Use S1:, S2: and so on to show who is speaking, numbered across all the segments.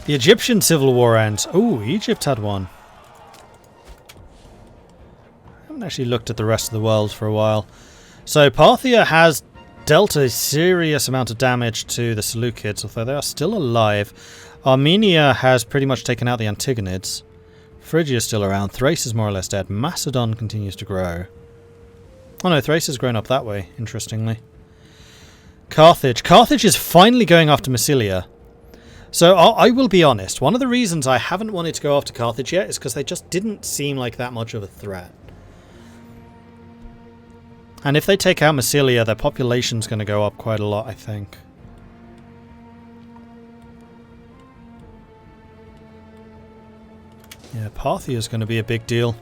S1: The Egyptian Civil War ends. Oh, Egypt had one. I haven't actually looked at the rest of the world for a while. So Parthia has dealt a serious amount of damage to the Seleucids, although they are still alive. Armenia has pretty much taken out the Antigonids. Phrygia is still around. Thrace is more or less dead. Macedon continues to grow. Oh no, Thrace has grown up that way, interestingly. Carthage. Carthage is finally going after Massilia. So I will be honest, one of the reasons I haven't wanted to go after Carthage yet is because they just didn't seem like that much of a threat. And if they take out Massilia, their population's going to go up quite a lot, I think. Yeah, Parthia is going to be a big deal.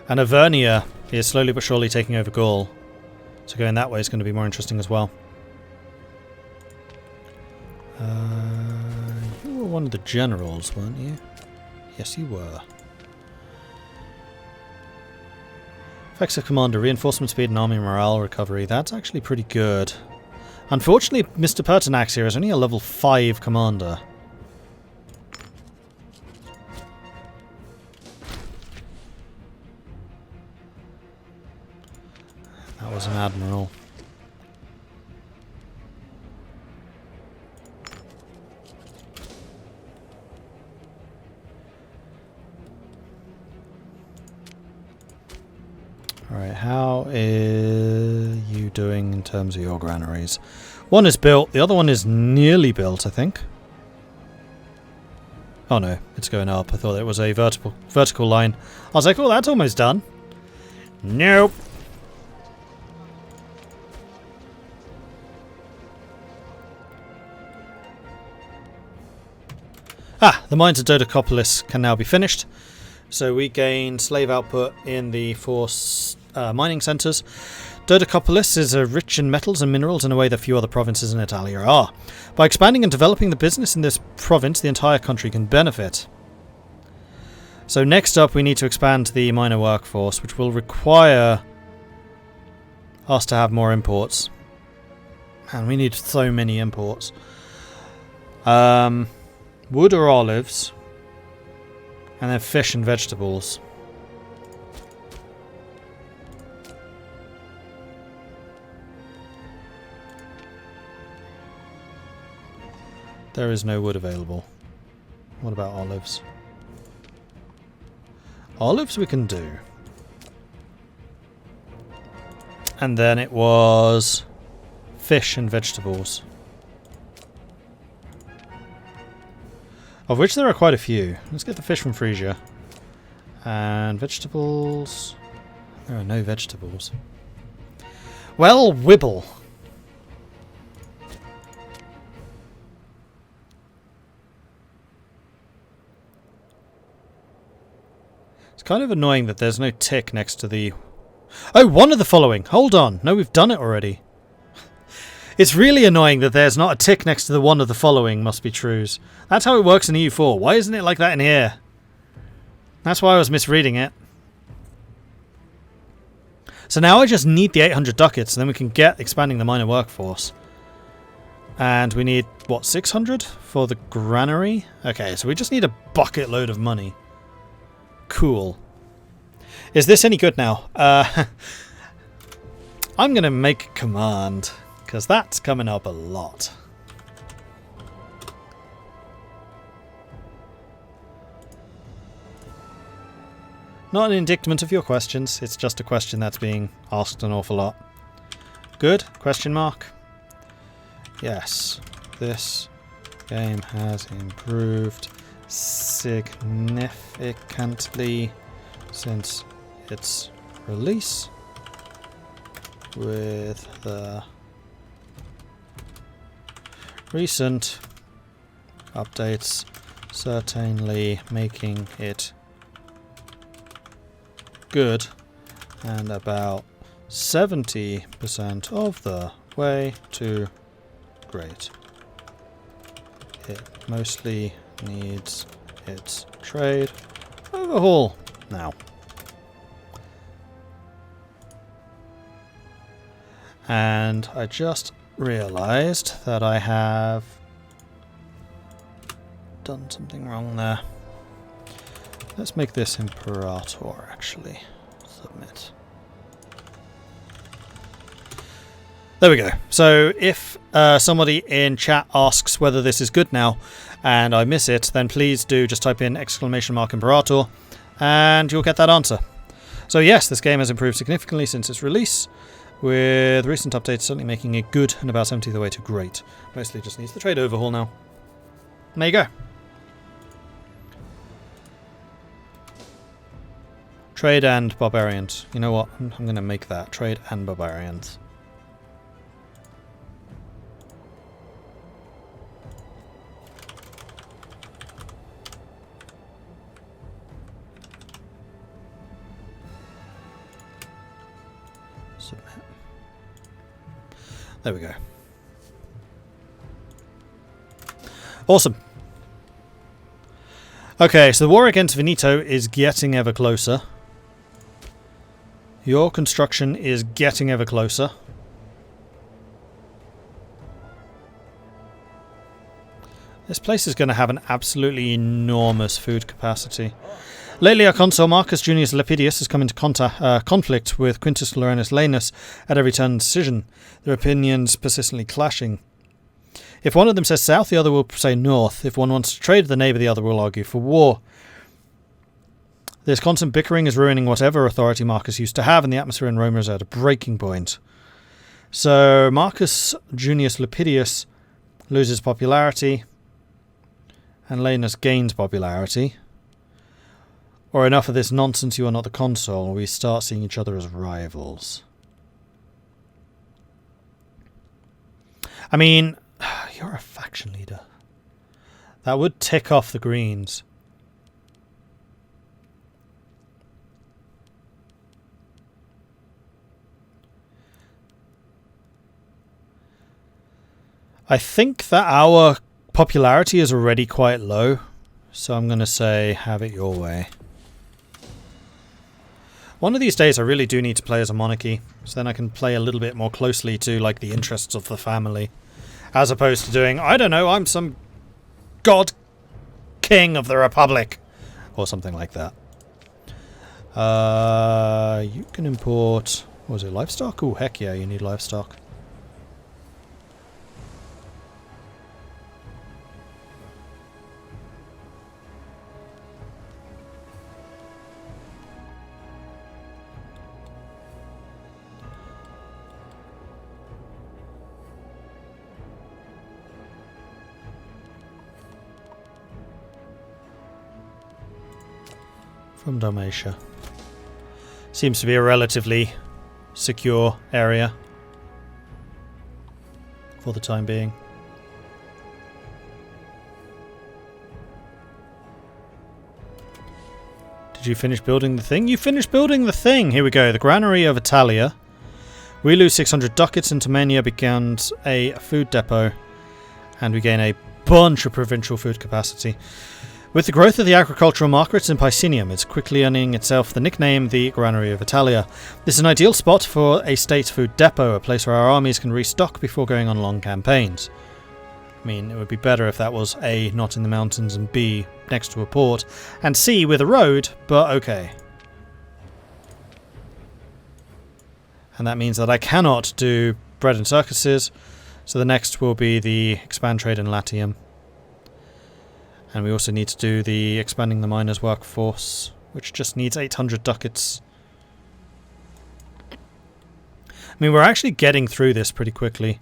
S1: And Avernia is slowly but surely taking over Gaul. So going that way is going to be more interesting as well. You were one of the generals, weren't you? Yes, you were. Effects of Commander, reinforcement speed and army morale recovery. That's actually pretty good. Unfortunately, Mr. Pertinax here is only a level 5 commander. That was an admiral. Alright, how are you doing in terms of your granaries? One is built, the other one is nearly built, I think. Oh no, it's going up. I thought it was a vertical line. I was like, oh, that's almost done. Nope. Ah, the mines of Dodocopolis can now be finished. So we gain slave output in the 4 mining centres. Dodocopolis is rich in metals and minerals in a way that few other provinces in Italia are. By expanding and developing the business in this province, the entire country can benefit. So next up we need to expand the miner workforce, which will require us to have more imports. Man, we need so many imports. Wood or olives. And then fish and vegetables. There is no wood available. What about olives? Olives we can do. And then it was fish and vegetables. Of which there are quite a few. Let's get the fish from Phrygia. And vegetables... There are no vegetables. Well, Wibble. It's kind of annoying that there's no tick next to the... Oh, one of the following. Hold on. No, we've done it already. It's really annoying that there's not a tick next to the one of the following must be trues. That's how it works in EU4. Why isn't it like that in here? That's why I was misreading it. So now I just need the 800 ducats, and then we can get expanding the miner workforce. And we need, what, 600 for the granary? Okay, so we just need a bucket load of money. Cool. Is this any good now? I'm going to make a command. Because that's coming up a lot. Not an indictment of your questions, it's just a question that's being asked an awful lot. Good? Question mark? Yes. This game has improved significantly since its release, with the recent updates certainly making it good and about 70% of the way to great. It mostly needs its trade overhaul now. And I just realized that I have done something wrong there. Let's make this Imperator, actually. Submit. There we go. So if somebody in chat asks whether this is good now and I miss it, then please do just type in !Imperator and you'll get that answer. So yes, this game has improved significantly since its release, with recent updates certainly making it good and about 70th the way to great. Mostly just needs the trade overhaul now. There you go. Trade and barbarians. You know what? I'm going to make that. Trade and barbarians. Submit. There we go. Awesome. Okay, so the war against Veneto is getting ever closer. Your construction is getting ever closer. This place is going to have an absolutely enormous food capacity. Lately, our consul Marcus Junius Lepidus has come into conflict with Quintus Laurenus Lanus at every turn decision, their opinions persistently clashing. If one of them says south, the other will say north. If one wants to trade with the neighbour, the other will argue for war. This constant bickering is ruining whatever authority Marcus used to have, and the atmosphere in Rome is at a breaking point. So Marcus Junius Lepidus loses popularity, and Lanus gains popularity. Or enough of this nonsense, you are not the consul, we start seeing each other as rivals. I mean, you're a faction leader. That would tick off the Greens. I think that our popularity is already quite low, so I'm going to say have it your way. One of these days I really do need to play as a monarchy, so then I can play a little bit more closely to like the interests of the family, as opposed to doing, I don't know, I'm some god king of the republic, or something like that. You can import, what was it, livestock? Oh heck yeah, you need livestock. From Dalmatia. Seems to be a relatively secure area for the time being. Did you finish building the thing? You finished building the thing! Here we go. The Granary of Italia. We lose 600 ducats and Tamenia becomes a food depot. And we gain a bunch of provincial food capacity. With the growth of the agricultural markets in Picenum, it's quickly earning itself the nickname the Granary of Italia. This is an ideal spot for a state food depot, a place where our armies can restock before going on long campaigns. I mean, it would be better if that was A, not in the mountains, and B, next to a port, and C, with a road, but okay. And that means that I cannot do bread and circuses, so the next will be the expand trade in Latium. And we also need to do the expanding the miners' workforce, which just needs 800 ducats. I mean, we're actually getting through this pretty quickly.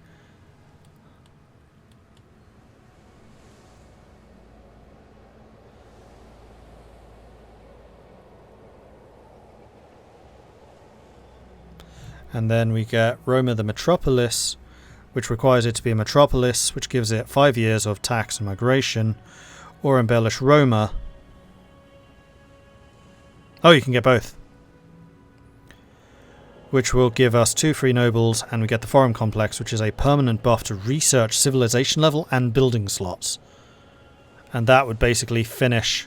S1: And then we get Roma the Metropolis, which requires it to be a metropolis, which gives it 5 years of tax and migration. Or embellish Roma. Oh, you can get both. Which will give us 2 free nobles, and we get the Forum Complex, which is a permanent buff to research civilization level and building slots. And that would basically finish...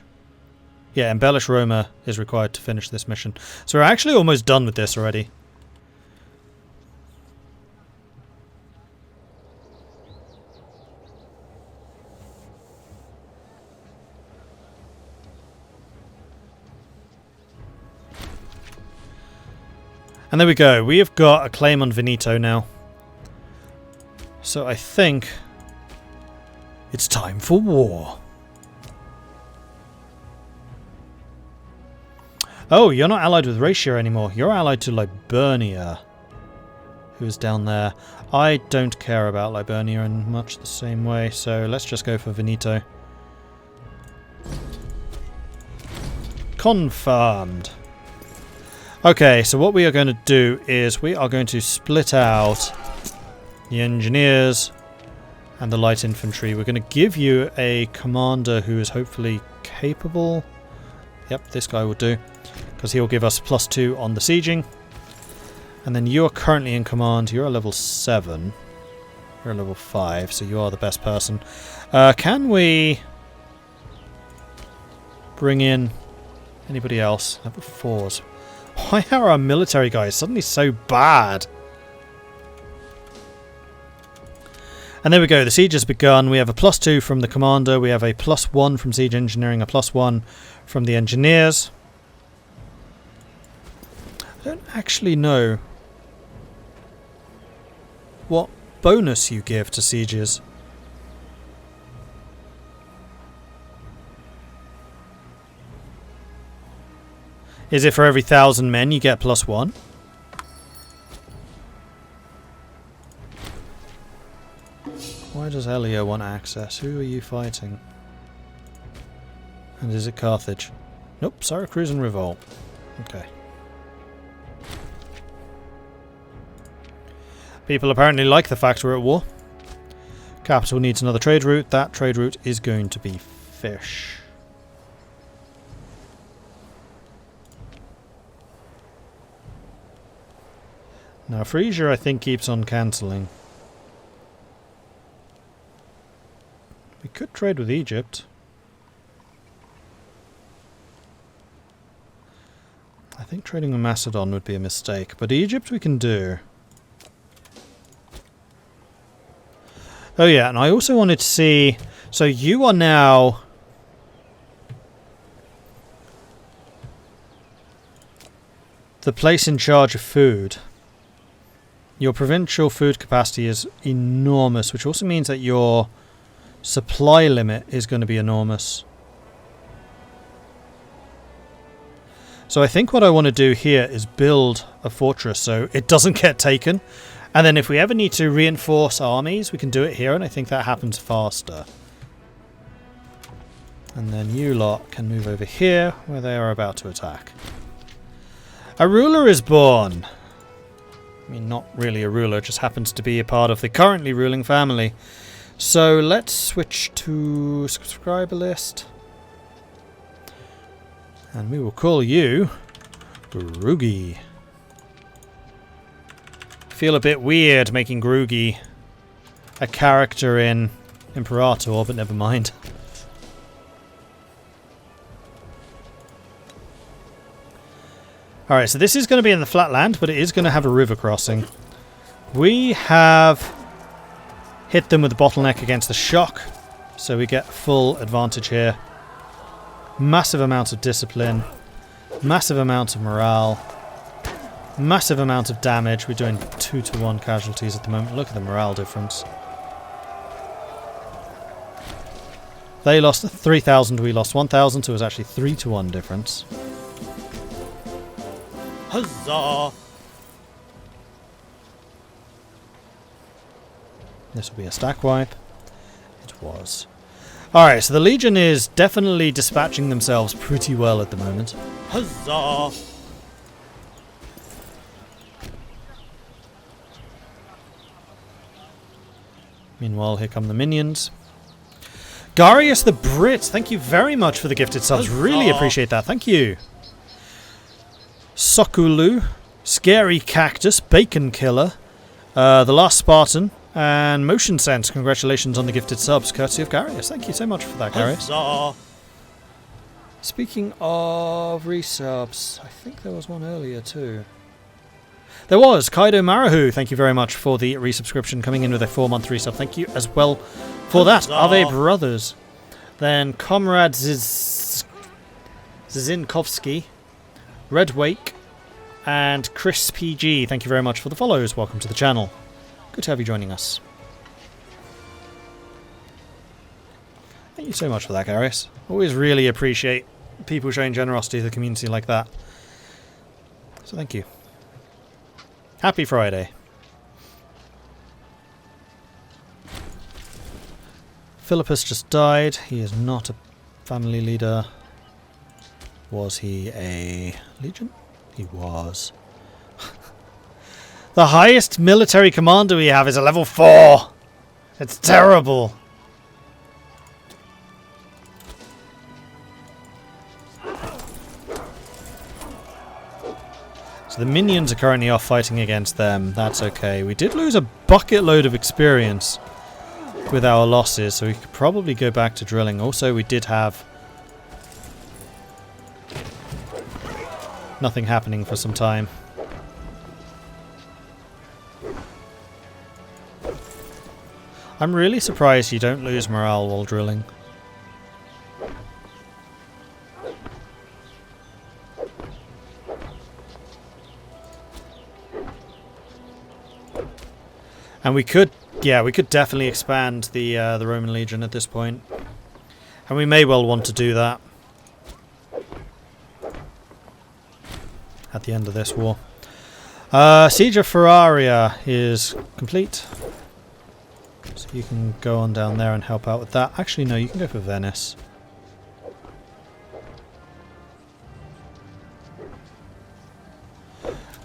S1: Yeah, embellish Roma is required to finish this mission. So we're actually almost done with this already. And there we go. We have got a claim on Veneto now. So I think it's time for war. Oh, you're not allied with Raetia anymore. You're allied to Liburnia, who's down there. I don't care about Liburnia in much the same way, so let's just go for Veneto. Confirmed. Okay, so what we are going to do is we are going to split out the engineers and the light infantry. We're going to give you a commander who is hopefully capable. Yep, this guy will do, because he'll give us +2 on the sieging. And then you are currently in command. You're a level 7. You're a level 5, so you are the best person. Can we bring in anybody else? Level 4s. Why are our military guys suddenly so bad? And there we go. The siege has begun. We have a +2 from the commander. We have a +1 from siege engineering. A +1 from the engineers. I don't actually know what bonus you give to sieges. Is it for every 1,000 men you get +1? Why does Elio want access? Who are you fighting? And is it Carthage? Nope, Syracuse and Revolt. Okay. People apparently like the fact we're at war. Capital needs another trade route. That trade route is going to be fish. Now Frisia I think keeps on cancelling. We could trade with Egypt. I think trading with Macedon would be a mistake, but Egypt we can do. Oh yeah, and I also wanted to see... So you are now... the place in charge of food. Your provincial food capacity is enormous, which also means that your supply limit is going to be enormous. So I think what I want to do here is build a fortress so it doesn't get taken. And then if we ever need to reinforce armies, we can do it here, and I think that happens faster. And then you lot can move over here, where they are about to attack. A ruler is born! I mean, not really a ruler, just happens to be a part of the currently ruling family. So let's switch to subscriber list. And we will call you Grugi. Feel a bit weird making Grugi a character in Imperator, but never mind. Alright, so this is going to be in the flat land, but it is going to have a river crossing. We have hit them with a bottleneck against the shock, so we get full advantage here. Massive amounts of discipline, massive amounts of morale, massive amount of damage. We're doing 2-to-1 casualties at the moment. Look at the morale difference. They lost 3,000, we lost 1,000, so it was actually 3-to-1 difference. Huzzah! This will be a stack wipe. It was. Alright, so the Legion is definitely dispatching themselves pretty well at the moment. Huzzah! Meanwhile, here come the minions. Marius the Brit, thank you very much for the gifted subs. Really appreciate that. Thank you. Sokulu, Scary Cactus, Bacon Killer, The Last Spartan, and Motion Sense. Congratulations on the gifted subs, courtesy of Marius. Thank you so much for that, Marius. Speaking of resubs, I think there was one earlier too. There was Kaido Marahu. Thank you very much for the resubscription, coming in with a 4-month resub. Thank you as well for that. Ave Brothers. Then Comrade Zizinkovsky, Red Wake, And Chris PG, thank you very much for the follows. Welcome to the channel. Good to have you joining us. Thank you so much for that, Marius. Always really appreciate people showing generosity to the community like that. So thank you. Happy Friday. Philippus just died. He is not a family leader. Was he a legion? He was. The highest military commander we have is a level 4. It's terrible. So the minions are currently off fighting against them. That's okay. We did lose a bucket load of experience with our losses, so we could probably go back to drilling. Also, we did have nothing happening for some time. I'm really surprised you don't lose morale while drilling. And we could, yeah, we could definitely expand the Roman Legion at this point. And we may well want to do that at the end of this war. Siege of Ferraria is complete. So you can go on down there and help out with that. Actually, no, you can go for Venice.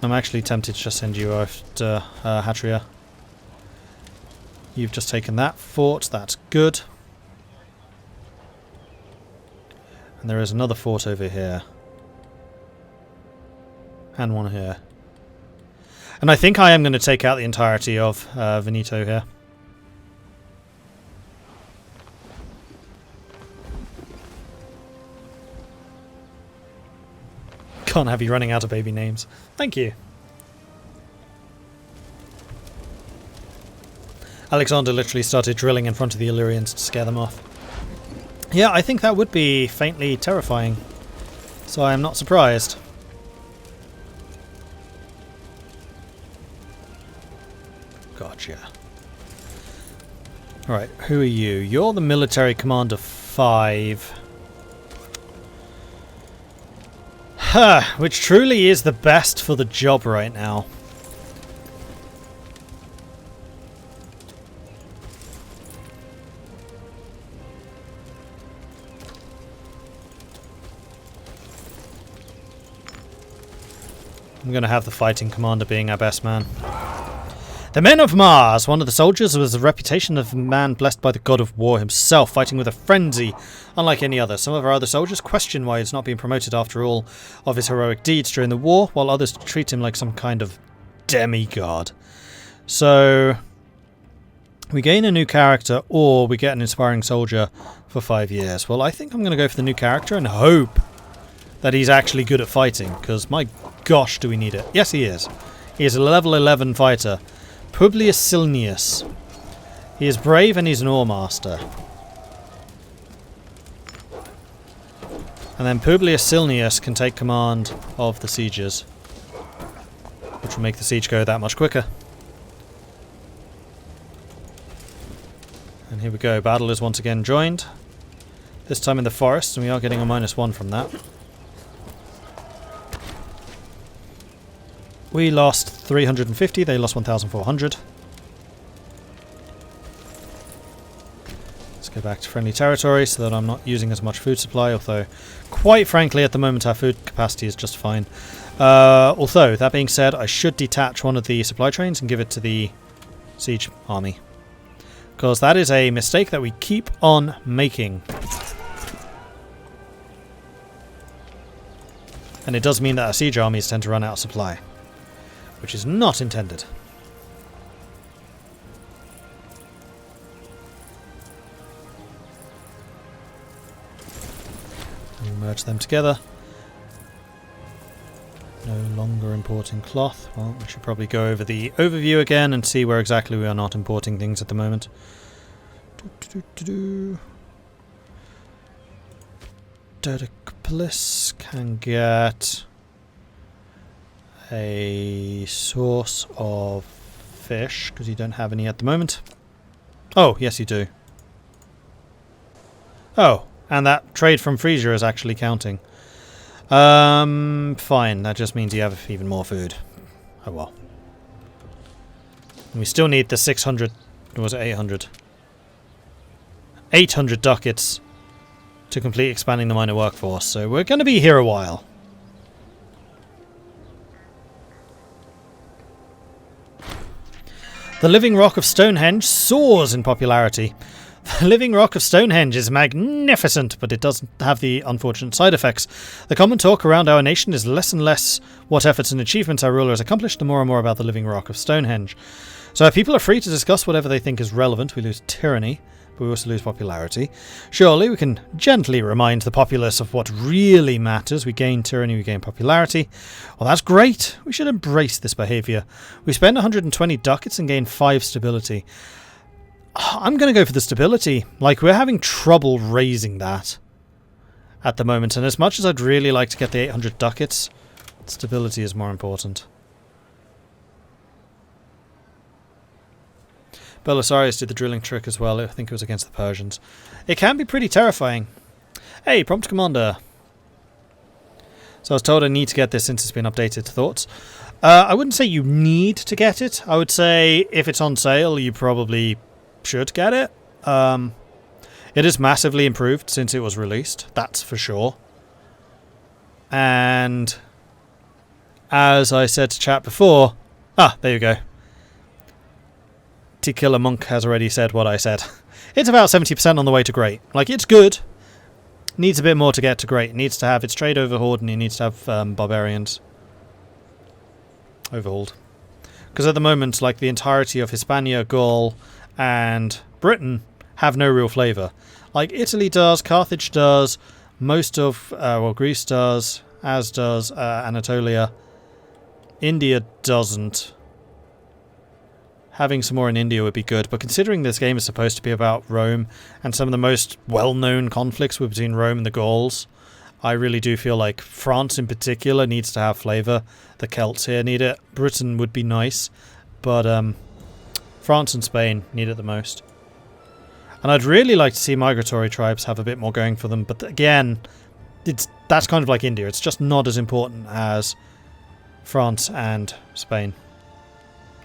S1: I'm actually tempted to just send you after Hatria. You've just taken that fort, that's good. And there is another fort over here. And one here. And I think I am going to take out the entirety of Veneto here. Can't have you running out of baby names. Thank you. Alexander literally started drilling in front of the Illyrians to scare them off. Yeah, I think that would be faintly terrifying. So I am not surprised. Gotcha. Alright, who are you? You're the military commander 5. Huh, which truly is the best for the job right now. I'm going to have the fighting commander being our best man. The men of Mars! One of the soldiers was the reputation of a man blessed by the god of war himself, fighting with a frenzy, unlike any other. Some of our other soldiers question why he's not been promoted after all of his heroic deeds during the war, while others treat him like some kind of demigod. So, we gain a new character, or we get an inspiring soldier for 5 years. Well, I think I'm going to go for the new character and hope that he's actually good at fighting, because my gosh, do we need it. Yes, he is. He is a level 11 fighter. Publius Silnius. He is brave and he's an ore master. And then Publius Silnius can take command of the sieges, which will make the siege go that much quicker. And here we go. Battle is once again joined. This time in the forest, and we are getting a -1 from that. We lost 350, they lost 1,400. Let's go back to friendly territory so that I'm not using as much food supply, although quite frankly at the moment our food capacity is just fine. Although, that being said, I should detach one of the supply trains and give it to the siege army. Because that is a mistake that we keep on making. And it does mean that our siege armies tend to run out of supply, which is not intended. We'll merge them together. No longer importing cloth. Well, we should probably go over the overview again and see where exactly we are not importing things at the moment. Dedicopolis can get a source of fish, because you don't have any at the moment. Oh, yes you do. Oh, and that trade from Frisia is actually counting. Fine. That just means you have even more food. Oh well. We still need the 600... Or was it 800? 800 ducats to complete expanding the minor workforce, so we're going to be here a while. The Living Rock of Stonehenge soars in popularity. The Living Rock of Stonehenge is magnificent, but it doesn't have the unfortunate side effects. The common talk around our nation is less and less what efforts and achievements our ruler has accomplished, and more about the Living Rock of Stonehenge. So our people are free to discuss whatever they think is relevant. We lose tyranny, but we also lose popularity. Surely we can gently remind the populace of what really matters. We gain tyranny, we gain popularity. Well, that's great. We should embrace this behaviour. We spend 120 ducats and gain 5 stability. I'm going to go for the stability. Like, we're having trouble raising that at the moment, and as much as I'd really like to get the 800 ducats, stability is more important. Belisarius did the drilling trick as well. I think it was against the Persians. It can be pretty terrifying. Hey, prompt commander. So I was told I need to get this since it's been updated. Thoughts? I wouldn't say you need to get it. I would say if it's on sale, you probably should get it. It is massively improved since it was released. That's for sure. And as I said to chat before... Ah, there you go. T-Killer Monk has already said what I said. It's about 70% on the way to great. Like, it's good. Needs a bit more to get to great. It needs to have its trade overhauled, and it needs to have barbarians overhauled. Because at the moment, like, the entirety of Hispania, Gaul, and Britain have no real flavour. Like, Italy does, Carthage does, most of, well, Greece does, as does Anatolia. India doesn't. Having some more in India would be good, but considering this game is supposed to be about Rome, and some of the most well-known conflicts were between Rome and the Gauls, I really do feel like France in particular needs to have flavour. The Celts here need it. Britain would be nice, but France and Spain need it the most. And I'd really like to see migratory tribes have a bit more going for them, but again, that's kind of like India. It's just not as important as France and Spain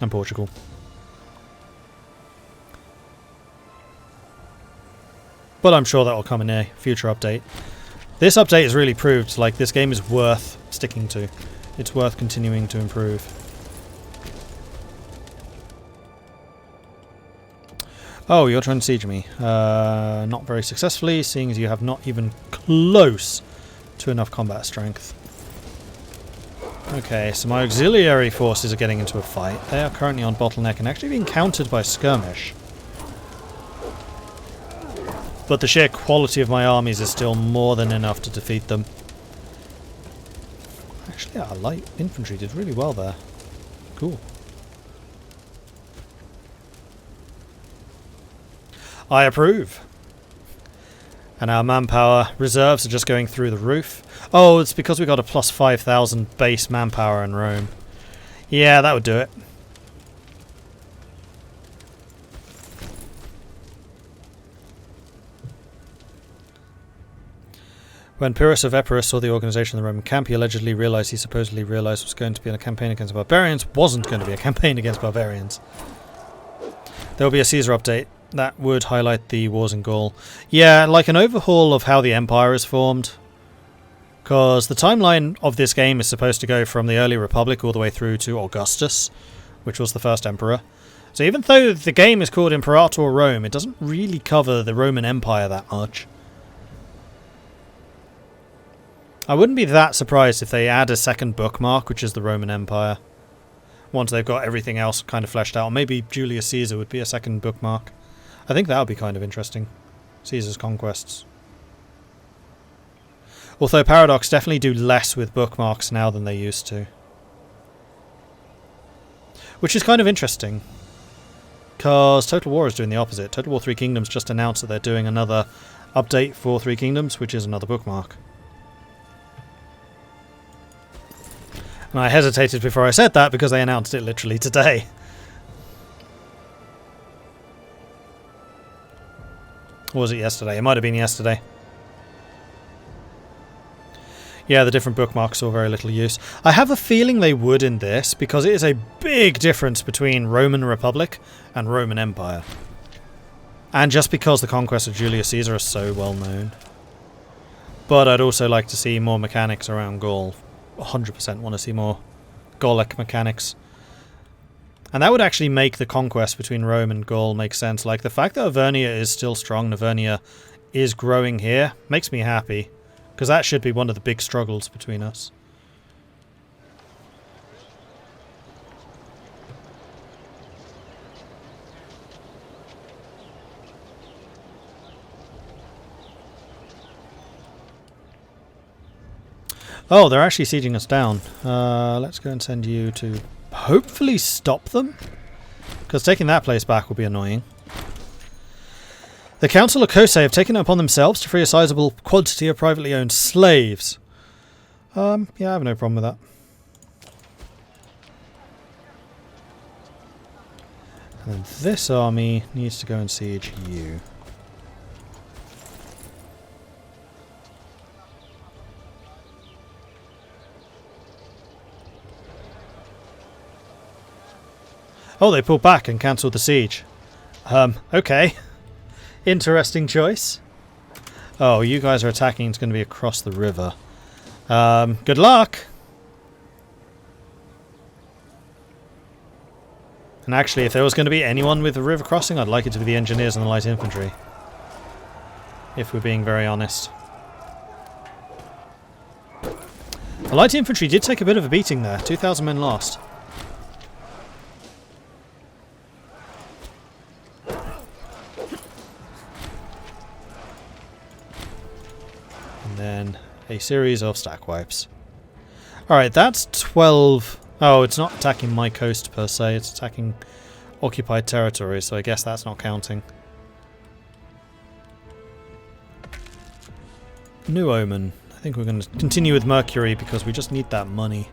S1: and Portugal. But I'm sure that will come in a future update. This update has really proved like this game is worth sticking to. It's worth continuing to improve. Oh, you're trying to siege me. Not very successfully, seeing as you have not even close to enough combat strength. Okay, so my auxiliary forces are getting into a fight. They are currently on bottleneck and actually being countered by skirmish. But the sheer quality of my armies is still more than enough to defeat them. Actually, our light infantry did really well there. Cool. I approve. And our manpower reserves are just going through the roof. Oh, it's because we got a plus 5,000 base manpower in Rome. Yeah, that would do it. When Pyrrhus of Epirus saw the organisation of the Roman camp, he supposedly realised was going to be a campaign against barbarians. Wasn't going to be a campaign against barbarians. There will be a Caesar update. That would highlight the wars in Gaul. Yeah, like an overhaul of how the Empire is formed. Because the timeline of this game is supposed to go from the early Republic all the way through to Augustus, which was the first emperor. So even though the game is called Imperator Rome, it doesn't really cover the Roman Empire that much. I wouldn't be that surprised if they add a second bookmark, which is the Roman Empire. Once they've got everything else kind of fleshed out. Or maybe Julius Caesar would be a second bookmark. I think that would be kind of interesting. Caesar's conquests. Although Paradox definitely do less with bookmarks now than they used to. Which is kind of interesting. Because Total War is doing the opposite. Total War 3 Kingdoms just announced that they're doing another update for 3 Kingdoms, which is another bookmark. And I hesitated before I said that because they announced it literally today. Or was it yesterday? It might have been yesterday. Yeah, the different bookmarks saw very little use. I have a feeling they would in this, because it is a big difference between Roman Republic and Roman Empire. And just because the conquest of Julius Caesar is so well known. But I'd also like to see more mechanics around Gaul. 100% want to see more Gallic mechanics. And that would actually make the conquest between Rome and Gaul make sense. Like, the fact that Auvernia is still strong, Auvernia is growing here, makes me happy. Because that should be one of the big struggles between us. Oh, they're actually sieging us down. Let's go and send you to hopefully stop them. Because taking that place back will be annoying. The Council of Kosei have taken it upon themselves to free a sizable quantity of privately owned slaves. Yeah, I have no problem with that. And then this army needs to go and siege you. Oh, they pulled back and cancelled the siege. Okay. Interesting choice. Oh, you guys are attacking. It's going to be across the river. Good luck! And actually, if there was going to be anyone with the river crossing, I'd like it to be the engineers and the light infantry. If we're being very honest. The light infantry did take a bit of a beating there. 2,000 men lost. Then a series of stack wipes. Alright, that's 12. Oh, it's not attacking my coast per se, it's attacking occupied territory, so I guess that's not counting. New Omen. I think we're going to continue with Mercury because we just need that money.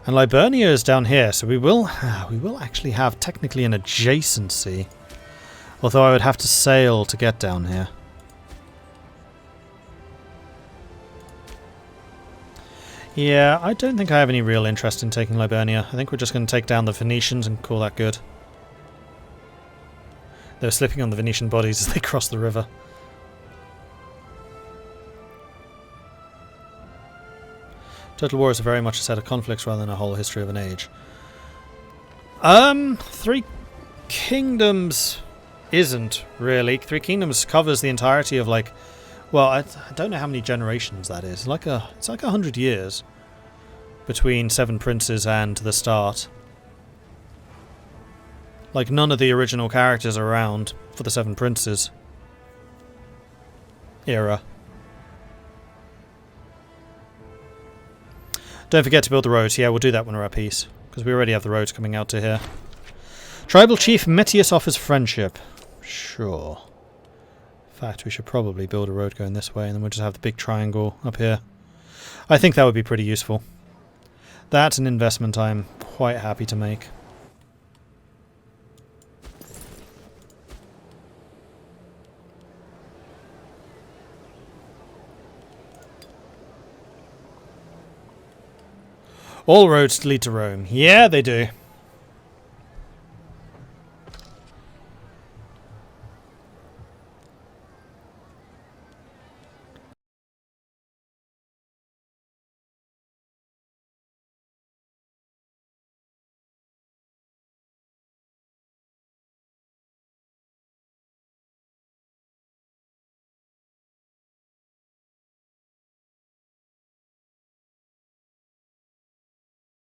S1: And Liburnia is down here, so we will actually have technically an adjacency. Although I would have to sail to get down here. Yeah, I don't think I have any real interest in taking Liburnia. I think we're just going to take down the Venetians and call that good. They're slipping on the Venetian bodies as they cross the river. Total War is very much a set of conflicts rather than a whole history of an age. Three Kingdoms isn't really. Three Kingdoms covers the entirety of, like, well, I don't know how many generations that is. It's like 100 years between Seven Princes and the start. Like, none of the original characters are around for the Seven Princes era. Don't forget to build the roads. Yeah, we'll do that when we're at peace. Because we already have the roads coming out to here. Tribal Chief Metius offers friendship. Sure. In fact, we should probably build a road going this way, and then we'll just have the big triangle up here. I think that would be pretty useful. That's an investment I'm quite happy to make. All roads lead to Rome. Yeah, they do.